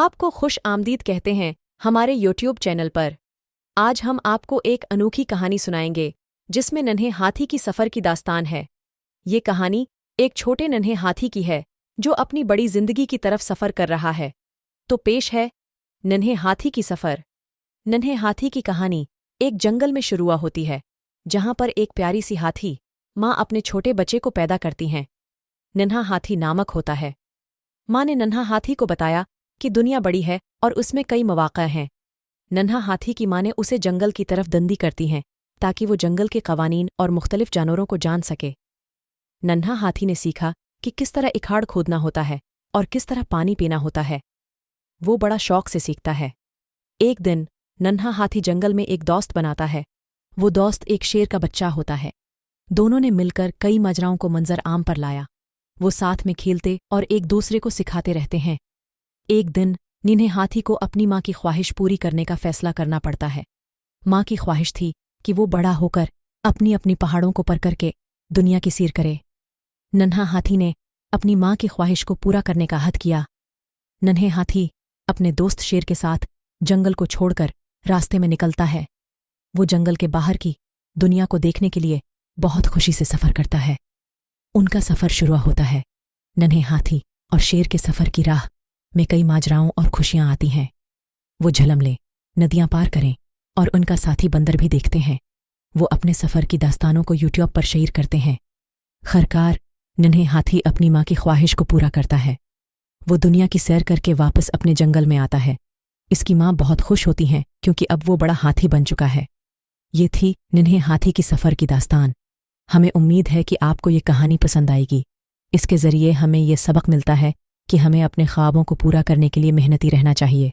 आपको खुश आमदीद कहते हैं हमारे यूट्यूब चैनल पर। आज हम आपको एक अनोखी कहानी सुनाएंगे जिसमें नन्हे हाथी की सफ़र की दास्तान है। ये कहानी एक छोटे नन्हे हाथी की है जो अपनी बड़ी जिंदगी की तरफ सफ़र कर रहा है। तो पेश है नन्हे हाथी की सफ़र। नन्हे हाथी की कहानी एक जंगल में शुरू होती है जहां पर एक प्यारी सी हाथी माँ अपने छोटे बच्चे को पैदा करती हैं। नन्हा हाथी नामक होता है। माँ ने नन्हा हाथी को बताया कि दुनिया बड़ी है और उसमें कई मौक़े हैं। नन्हा हाथी की माँ ने उसे जंगल की तरफ दंडी करती हैं ताकि वो जंगल के कवानीन और मुख्तलिफ जानवरों को जान सके। नन्हा हाथी ने सीखा कि किस तरह इखाड़ खोदना होता है और किस तरह पानी पीना होता है। वो बड़ा शौक से सीखता है। एक दिन नन्हा हाथी जंगल में एक दोस्त बनाता है। वो दोस्त एक शेर का बच्चा होता है। दोनों ने मिलकर कई माजराओं को मंजर आम पर लाया। वो साथ में खेलते और एक दूसरे को सिखाते रहते हैं। एक दिन नन्हे हाथी को अपनी माँ की ख्वाहिश पूरी करने का फैसला करना पड़ता है। माँ की ख्वाहिश थी कि वो बड़ा होकर अपनी अपनी पहाड़ों को पर करके दुनिया की सैर करे। नन्हा हाथी ने अपनी माँ की ख्वाहिश को पूरा करने का हद किया। नन्हे हाथी अपने दोस्त शेर के साथ जंगल को छोड़कर रास्ते में निकलता है। वो जंगल के बाहर की दुनिया को देखने के लिए बहुत खुशी से सफ़र करता है। उनका सफ़र शुरू होता है। नन्हे हाथी और शेर के सफ़र की राह में कई माजराओं और खुशियां आती हैं। वो झलम ले नदियां पार करें और उनका साथी बंदर भी देखते हैं। वो अपने सफ़र की दास्तानों को यूट्यूब पर शेयर करते हैं। खरकार नन्हे हाथी अपनी माँ की ख्वाहिश को पूरा करता है। वो दुनिया की सैर करके वापस अपने जंगल में आता है। इसकी माँ बहुत खुश होती हैं क्योंकि अब वो बड़ा हाथी बन चुका है। ये थी नन्हे हाथी की सफ़र की दास्तान। हमें उम्मीद है कि आपको ये कहानी पसंद आएगी। इसके ज़रिए हमें ये सबक मिलता है कि हमें अपने ख्वाबों को पूरा करने के लिए मेहनती रहना चाहिए।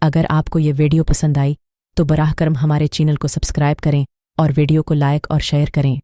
अगर आपको ये वीडियो पसंद आई तो बराह करम हमारे चैनल को सब्सक्राइब करें और वीडियो को लाइक और शेयर करें।